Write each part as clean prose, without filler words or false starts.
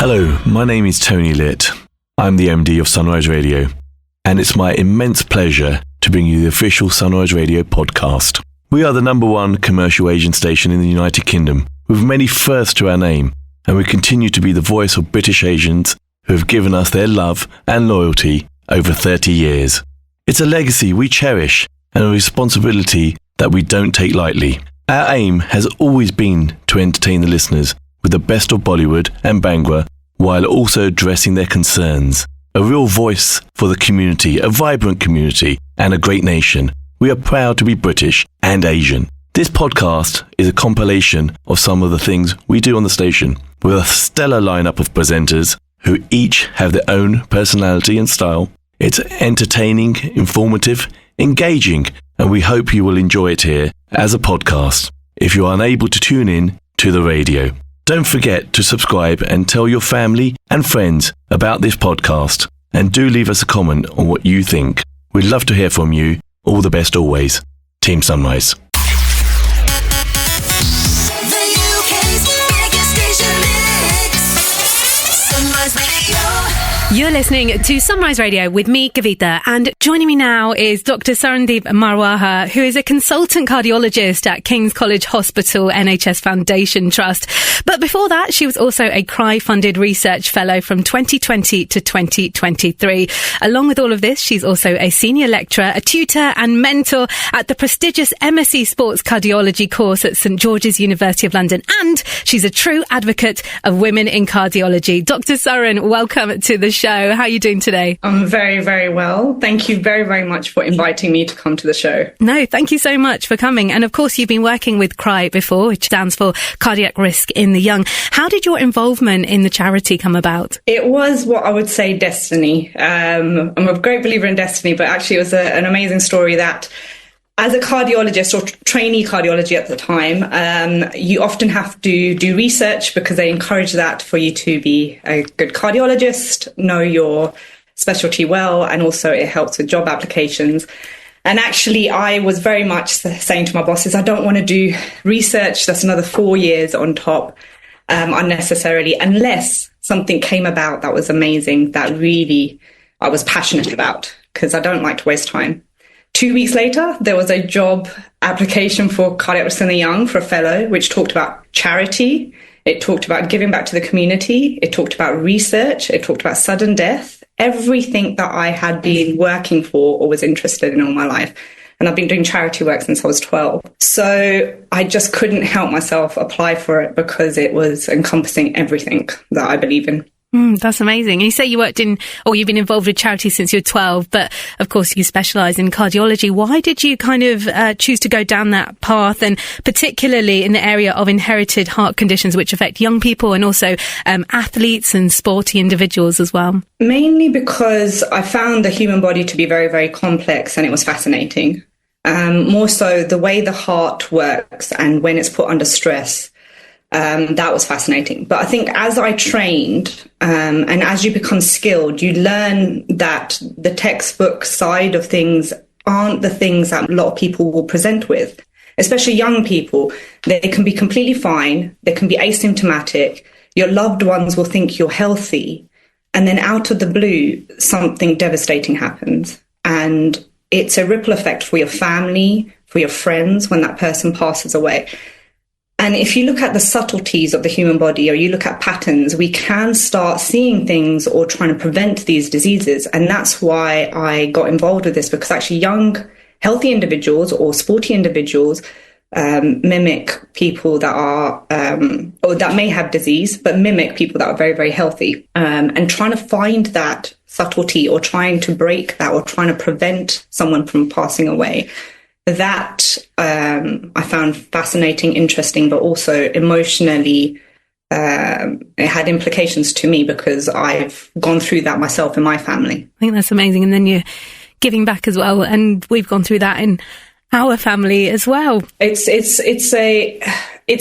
Hello, my name is Tony Litt. I'm the MD of Sunrise Radio, and it's my immense pleasure to bring you the official Sunrise Radio podcast. We are the #1 commercial Asian station in the United Kingdom, with many firsts to our name, and we continue to be the voice of British Asians who have given us their love and loyalty over 30 years. It's a legacy we cherish and a responsibility that we don't take lightly. Our aim has always been to entertain the listeners with the best of Bollywood and Bhangra, while also addressing their concerns. A real voice for the community, a vibrant community, and a great nation. We are proud to be British and Asian. This podcast is a compilation of some of the things we do on the station, with a stellar lineup of presenters who each have their own personality and style. It's entertaining, informative, engaging, and we hope you will enjoy it here as a podcast if you are unable to tune in to the radio. Don't forget to subscribe and tell your family and friends about this podcast. And do leave us a comment on what you think. We'd love to hear from you. All the best always. Team Sunrise. The UK's biggest station mix. Sunrise Radio. You're listening to Sunrise Radio with me, Kavita, and joining me now is Dr Sarandeep Marwaha, who is a consultant cardiologist at King's College Hospital NHS Foundation Trust. But before that, she was also a CRY-funded research fellow from 2020 to 2023. Along with all of this, she's also a senior lecturer, a tutor and mentor at the prestigious MSc Sports Cardiology course at St George's University of London, and she's a true advocate of women in cardiology. Dr Saran, welcome to the show. How are you doing today? I'm very, very well. Thank you very, very much for inviting me to come to the show. No, thank you so much for coming. And of course, you've been working with CRY before, which stands for Cardiac Risk in the Young. How did your involvement in the charity come about? It was what I would say destiny. I'm a great believer in destiny, but actually it was an amazing story that as a cardiologist or trainee cardiology at the time, you often have to do research because they encourage that for you to be a good cardiologist, know your specialty well, and also it helps with job applications. And actually, I was very much saying to my bosses, I don't want to do research. That's another 4 years on top unnecessarily, unless something came about that was amazing, that really I was passionate about, because I don't like to waste time. 2 weeks later, there was a job application for Cardiac Risk in the Young for a fellow, which talked about charity. It talked about giving back to the community. It talked about research. It talked about sudden death. Everything that I had been working for or was interested in all my life. And I've been doing charity work since I was 12. So I just couldn't help myself apply for it because it was encompassing everything that I believe in. That's amazing. And you say you you've been involved with charity since you were 12, but of course you specialise in cardiology. Why did you kind of choose to go down that path, and particularly in the area of inherited heart conditions, which affect young people and also athletes and sporty individuals as well? Mainly because I found the human body to be very, very complex, and it was fascinating. More so the way the heart works and when it's put under stress. That was fascinating. But I think as I trained and as you become skilled, you learn that the textbook side of things aren't the things that a lot of people will present with, especially young people. They can be completely fine. They can be asymptomatic. Your loved ones will think you're healthy. And then out of the blue, something devastating happens. And it's a ripple effect for your family, for your friends when that person passes away. And if you look at the subtleties of the human body, or you look at patterns, we can start seeing things or trying to prevent these diseases. And that's why I got involved with this, because actually young, healthy individuals or sporty individuals mimic people that are, or that may have disease, but mimic people that are very, very healthy. And trying to find that subtlety, or trying to break that, or trying to prevent someone from passing away. That I found fascinating, interesting, but also emotionally, it had implications to me because I've gone through that myself in my family. I think that's amazing. And then you're giving back as well. And we've gone through that in our family as well. It's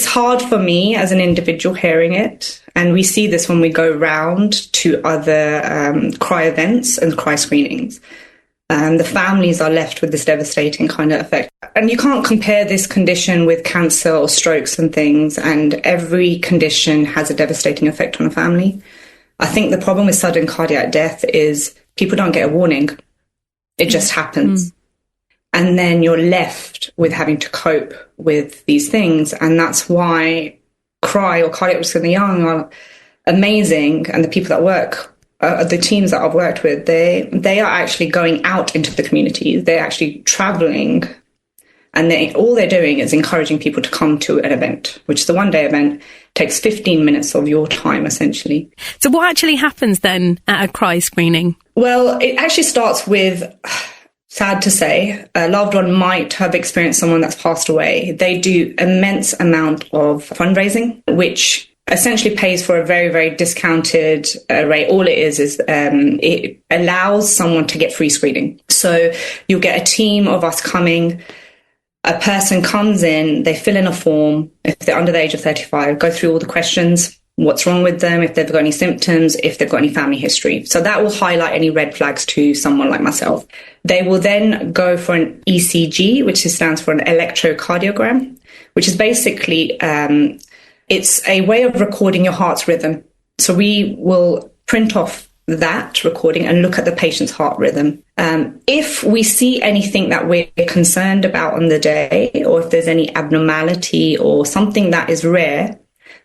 hard for me as an individual hearing it. And we see this when we go round to other CRY events and CRY screenings. The families are left with this devastating kind of effect. And you can't compare this condition with cancer or strokes and things. And every condition has a devastating effect on a family. I think the problem with sudden cardiac death is people don't get a warning. It just happens. And then you're left with having to cope with these things. And that's why CRY, or Cardiologists in the Young, are amazing. And the people that work, the teams that I've worked with, they are actually going out into the communities. They're actually traveling. And all they're doing is encouraging people to come to an event, which is a one-day event. Takes 15 minutes of your time, essentially. So what actually happens then at a CRY screening? Well, it actually starts with, sad to say, a loved one might have experienced someone that's passed away. They do immense amount of fundraising, which essentially pays for a very, very discounted rate. All it is it allows someone to get free screening. So you'll get a team of us coming. A person comes in, they fill in a form, if they're under the age of 35, go through all the questions, what's wrong with them, if they've got any symptoms, if they've got any family history. So that will highlight any red flags to someone like myself. They will then go for an ECG, which stands for an electrocardiogram, which is basically, it's a way of recording your heart's rhythm. So we will print off that recording and look at the patient's heart rhythm. If we see anything that we're concerned about on the day, or if there's any abnormality or something that is rare,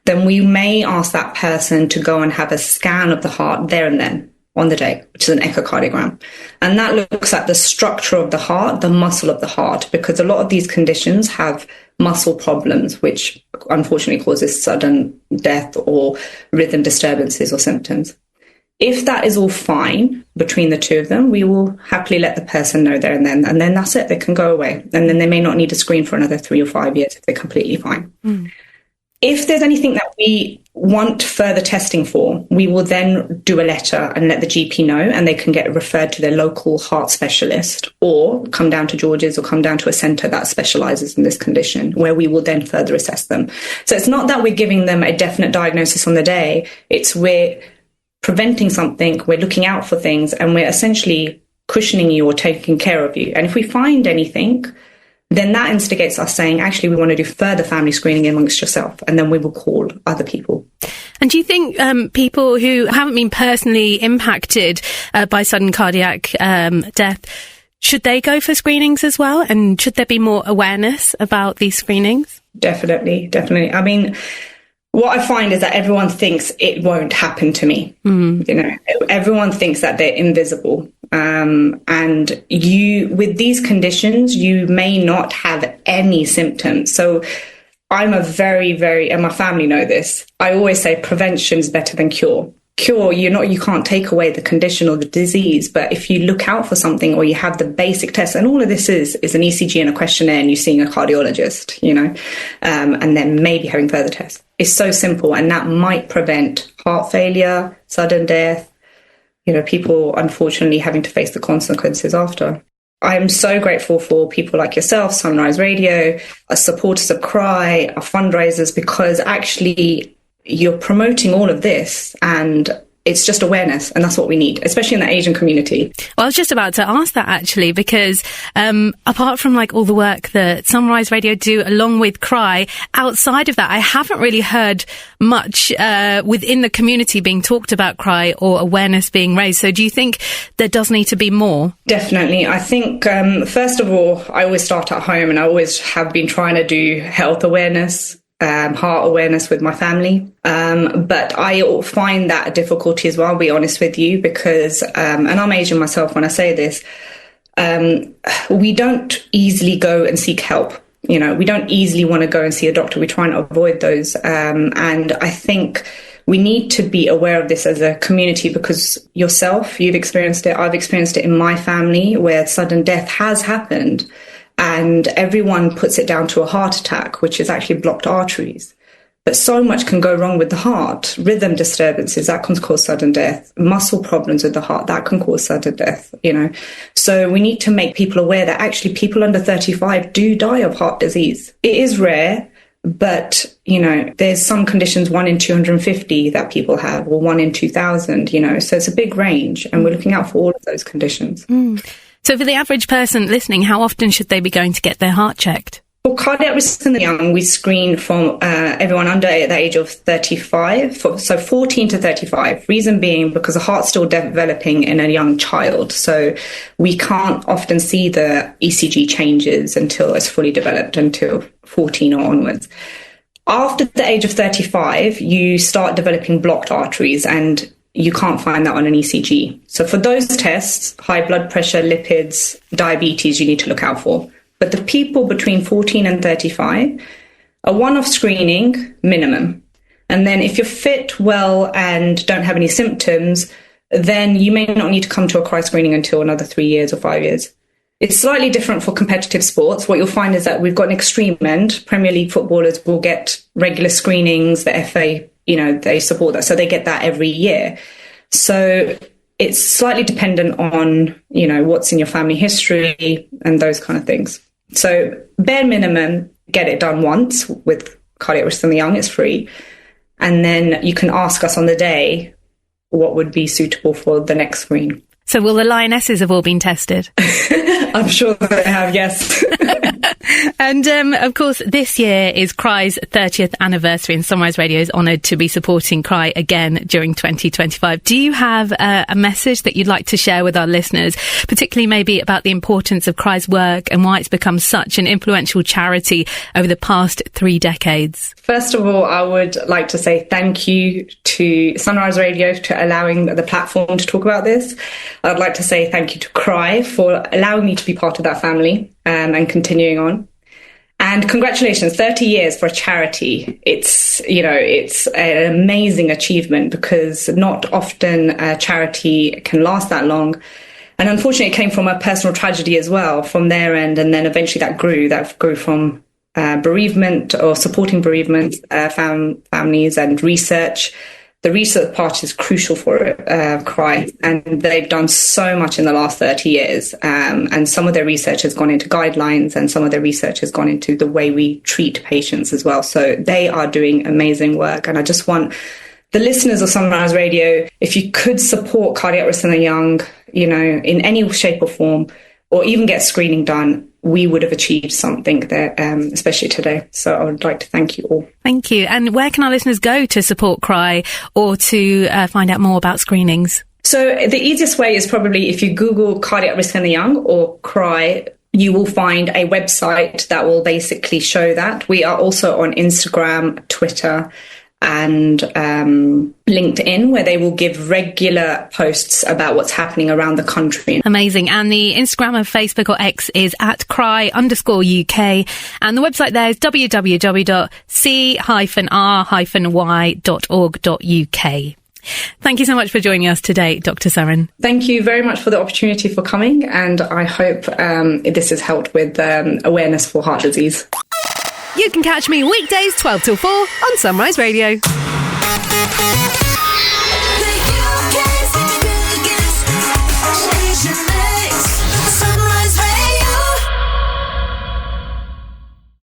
then we may ask that person to go and have a scan of the heart there and then on the day, which is an echocardiogram. And that looks at the structure of the heart, the muscle of the heart, because a lot of these conditions have muscle problems, which unfortunately causes sudden death or rhythm disturbances or symptoms. If that is all fine between the two of them, we will happily let the person know there and then that's it. They can go away. And then they may not need to screen for another 3 or 5 years if they're completely fine. If there's anything that we want further testing for, we will then do a letter and let the GP know, and they can get referred to their local heart specialist, or come down to George's or come down to a centre that specialises in this condition, where we will then further assess them. So it's not that we're giving them a definite diagnosis on the day. It's we're preventing something, we're looking out for things, and we're essentially cushioning you or taking care of you. And if we find anything, then that instigates us saying, actually, we want to do further family screening amongst yourself, and then we will call other people. And do you think people who haven't been personally impacted by sudden cardiac death, should they go for screenings as well? And should there be more awareness about these screenings? Definitely. I mean, what I find is that everyone thinks it won't happen to me. You know, everyone thinks that they're invisible. And you, with these conditions, you may not have any symptoms. So I'm and my family know this, I always say prevention is better than cure. Cure, you can't take away the condition or the disease, but if you look out for something, or you have the basic tests, and all of this is an ECG and a questionnaire, and you're seeing a cardiologist, and then maybe having further tests. It's so simple, and that might prevent heart failure, sudden death, people unfortunately having to face the consequences after. I'm so grateful for people like yourself, Sunrise Radio, our supporters of CRY, our fundraisers, because actually you're promoting all of this, and it's just awareness, and that's what we need, especially in the Asian community. Well, I was just about to ask that, actually, because apart from all the work that Sunrise Radio do along with CRY, outside of that, I haven't really heard much within the community being talked about CRY or awareness being raised. So do you think there does need to be more? Definitely. I think, first of all, I always start at home, and I always have been trying to do health awareness, heart awareness with my family. But I find that a difficulty as well, I'll be honest with you, because, and I'm Asian myself when I say this, we don't easily go and seek help. We don't easily want to go and see a doctor. We try and avoid those. And I think we need to be aware of this as a community, because yourself, you've experienced it. I've experienced it in my family, where sudden death has happened. And everyone puts it down to a heart attack, which is actually blocked arteries. But so much can go wrong with the heart. Rhythm disturbances, that can cause sudden death. Muscle problems with the heart, that can cause sudden death, So we need to make people aware that actually people under 35 do die of heart disease. It is rare, but, there's some conditions 1 in 250 that people have, or 1 in 2,000, So it's a big range, and we're looking out for all of those conditions. So for the average person listening, how often should they be going to get their heart checked? For cardiac risk in the young, we screen from everyone under the age of 35, so 14 to 35. Reason being because the heart's still developing in a young child, so we can't often see the ECG changes until it's fully developed, until 14 or onwards. After the age of 35, you start developing blocked arteries, and you can't find that on an ECG. So for those tests, high blood pressure, lipids, diabetes, you need to look out for. But the people between 14 and 35, a one-off screening minimum. And then if you're fit, well, and don't have any symptoms, then you may not need to come to a CRY screening until another 3 years or 5 years. It's slightly different for competitive sports. What you'll find is that we've got an extreme end. Premier League footballers will get regular screenings. The FA, they support that. So they get that every year. So it's slightly dependent on, what's in your family history and those kind of things. So bare minimum, get it done once with cardiac risk in the young. It's free. And then you can ask us on the day what would be suitable for the next screen. So will the lionesses have all been tested? I'm sure they have, yes. And of course, this year is CRY's 30th anniversary, and Sunrise Radio is honoured to be supporting CRY again during 2025. Do you have a message that you'd like to share with our listeners, particularly maybe about the importance of CRY's work and why it's become such an influential charity over the past 3 decades? First of all, I would like to say thank you to Sunrise Radio for allowing the platform to talk about this. I'd like to say thank you to CRY for allowing me to be part of that family and continuing on. And congratulations, 30 years for a charity. It's an amazing achievement because not often a charity can last that long. And unfortunately, it came from a personal tragedy as well from their end. And then eventually that grew from bereavement or supporting bereavement families and research. The research part is crucial for CRY, and they've done so much in the last 30 years. And some of their research has gone into guidelines, and some of their research has gone into the way we treat patients as well. So they are doing amazing work. And I just want the listeners of Sunrise Radio, if you could support cardiac risk in the young, in any shape or form, or even get screening done, we would have achieved something there, especially today. So I would like to thank you all. Thank you. And where can our listeners go to support CRY or to find out more about screenings? So the easiest way is probably if you Google cardiac risk in the young or CRY, you will find a website that will basically show that. We are also on Instagram, Twitter, and LinkedIn, where they will give regular posts about what's happening around the country. Amazing. And the Instagram of Facebook or X is at cry_UK. And the website there is www.c-r-y.org.uk. Thank you so much for joining us today, Dr. Saran. Thank you very much for the opportunity for coming. And I hope this has helped with awareness for heart disease. You can catch me weekdays 12 till 4 on Sunrise Radio.